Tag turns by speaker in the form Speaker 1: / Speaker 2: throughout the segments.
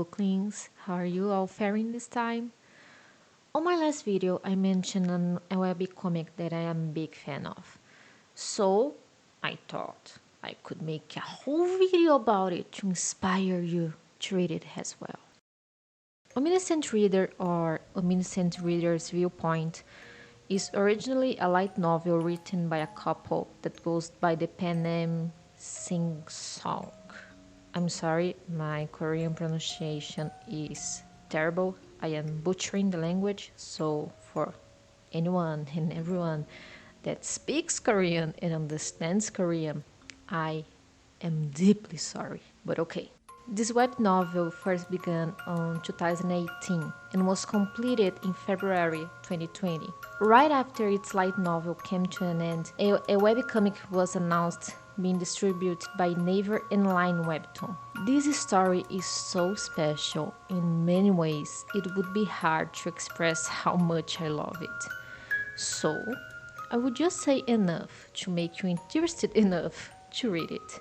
Speaker 1: Booklings. How are you all faring this time? On my last video, I mentioned a webcomic that I am a big fan of. So, I thought I could make a whole video about it to inspire you to read it as well. Omniscient Reader or Omniscient Reader's Viewpoint is originally a light novel written by a couple that goes by the pen name Sing Song. I'm sorry, my Korean pronunciation is terrible. I am butchering the language, so for anyone and everyone that speaks Korean and understands Korean, I am deeply sorry, but okay. This web novel first began in 2018 and was completed in February 2020. Right after its light novel came to an end, a webcomic was announced being distributed by Naver Online Webtoon. This story is so special in many ways, it would be hard to express how much I love it. So, I would just say enough to make you interested enough to read it.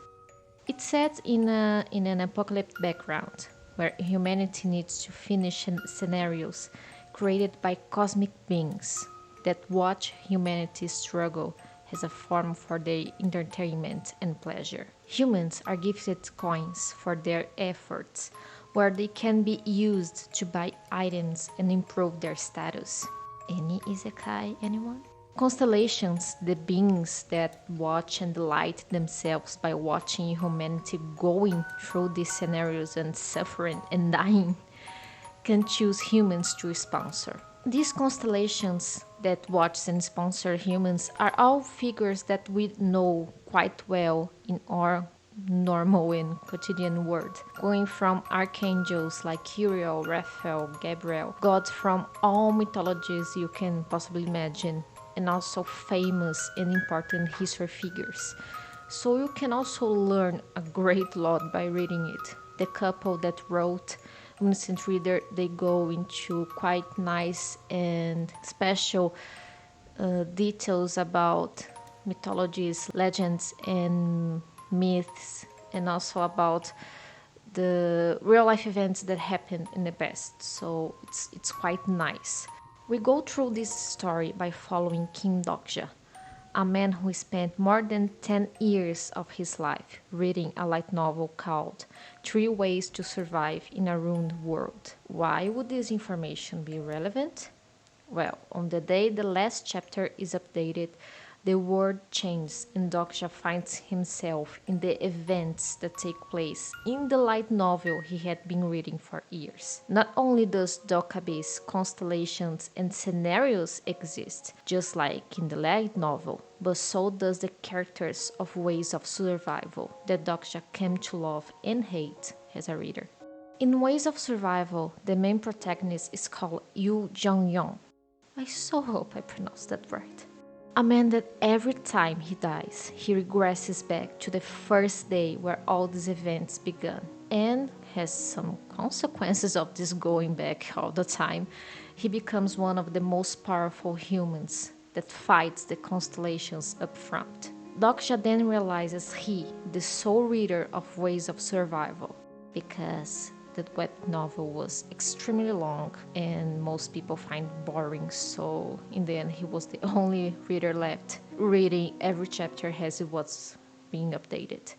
Speaker 1: It's set in an apocalyptic background, where humanity needs to finish scenarios created by cosmic beings that watch humanity struggle as a form for their entertainment and pleasure. Humans are gifted coins for their efforts, where they can be used to buy items and improve their status. Any isekai, anyone? Constellations, the beings that watch and delight themselves by watching humanity going through these scenarios and suffering and dying, can choose humans to sponsor. These constellations that watch and sponsor humans are all figures that we know quite well in our normal and quotidian world, going from archangels like Uriel, Raphael, Gabriel, gods from all mythologies you can possibly imagine, and also famous and important history figures. So you can also learn a great lot by reading it. The couple that wrote Omniscient Reader, they go into quite nice and special details about mythologies, legends, and myths, and also about the real life events that happened in the past. So it's quite nice. We go through this story by following Kim Dokja, a man who spent more than 10 years of his life reading a light novel called 3 Ways to Survive in a Ruined World. Why would this information be relevant? Well, on the day the last chapter is updated, the world changes and Dokja finds himself in the events that take place in the light novel he had been reading for years. Not only does Dokabe's constellations and scenarios exist, just like in the light novel, but so does the characters of Ways of Survival that Dokja came to love and hate as a reader. In Ways of Survival, the main protagonist is called Yu Jong-yong. I so hope I pronounced that right. A man that every time he dies, he regresses back to the first day where all these events began. And has some consequences of this going back all the time. He becomes one of the most powerful humans that fights the constellations up front. Dokja then realizes he, the sole reader of Ways of Survival, because that web novel was extremely long and most people find boring, so in the end he was the only reader left, reading every chapter as it was being updated.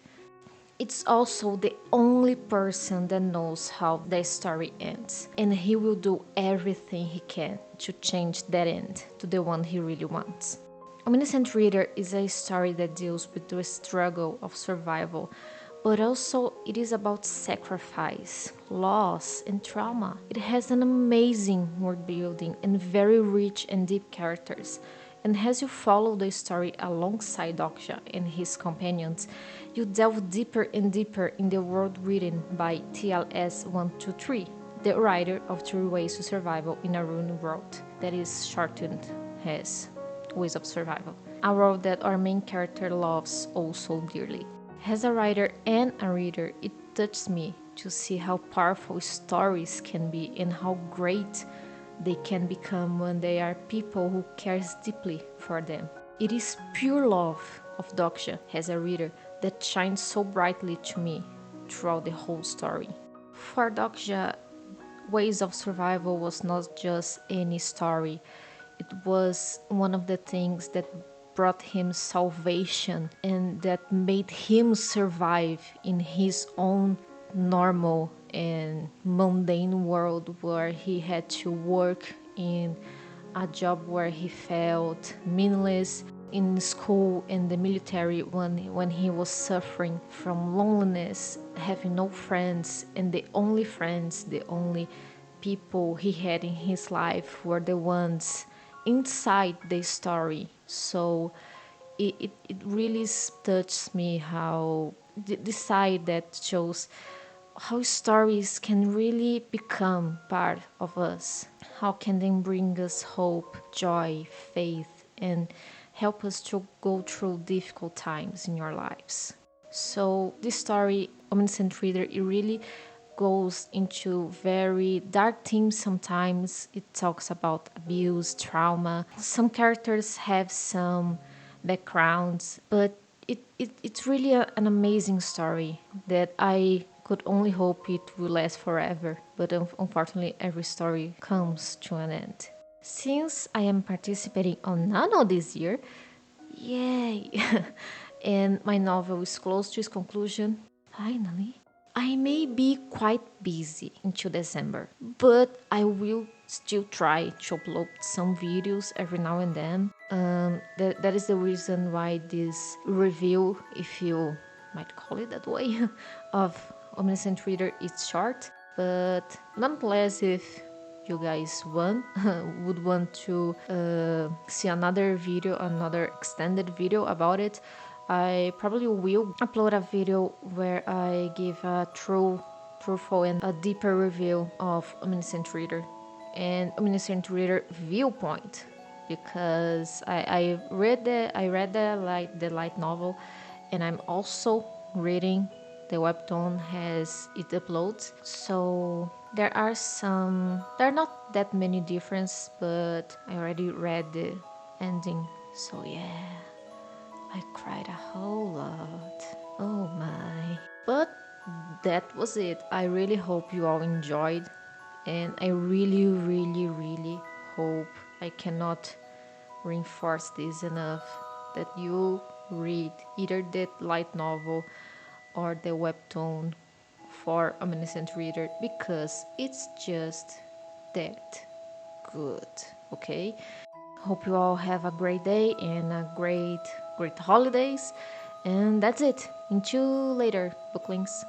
Speaker 1: It's also the only person that knows how the story ends, and he will do everything he can to change that end to the one he really wants. Omniscient Reader is a story that deals with the struggle of survival, but also it is about sacrifice, loss, and trauma. It has an amazing world building and very rich and deep characters. And as you follow the story alongside Dokja and his companions, you delve deeper and deeper in the world written by TLS123, the writer of 3 Ways to Survival in a Ruined World, that is shortened as Ways of Survival, a world that our main character loves oh so dearly. As a writer and a reader, it touches me to see how powerful stories can be and how great they can become when they are people who cares deeply for them. It is pure love of Dokja as a reader that shines so brightly to me throughout the whole story. For DOJEGA, Ways of Survival was not just any story. It was one of the things that brought him salvation and that made him survive in his own normal and mundane world where he had to work in a job where he felt meaningless, in school and the military when he was suffering from loneliness, having no friends, and the only friends, the only people he had in his life were the ones inside the story. So it really touches me how the side that shows how stories can really become part of us. How can they bring us hope, joy, faith, and help us to go through difficult times in your lives. So this story, Omniscient Reader, it really goes into very dark themes sometimes. It talks about abuse, trauma. Some characters have some backgrounds, but it's really an amazing story that I could only hope it will last forever. But unfortunately, every story comes to an end. Since I am participating on Nano this year, yay! And my novel is close to its conclusion, finally. I may be quite busy until December, but I will still try to upload some videos every now and then. That is the reason why this review, if you might call it that way, of Omniscient Reader is short. But nonetheless, if you guys would want to see another video, another extended video about it, I probably will upload a video where I give a truthful and a deeper review of Omniscient Reader and Omniscient Reader viewpoint, because I read the light novel, and I'm also reading the webtoon as it uploads. So there are not that many difference, but I already read the ending. So yeah, I cried a whole lot. Oh my. But that was it. I really hope you all enjoyed, and I really, really, really hope I cannot reinforce this enough that you read either the light novel or the webtoon for Omniscient Reader, because it's just that good. Okay? Hope you all have a great day and a great holidays. And that's it. Until later, Booklings.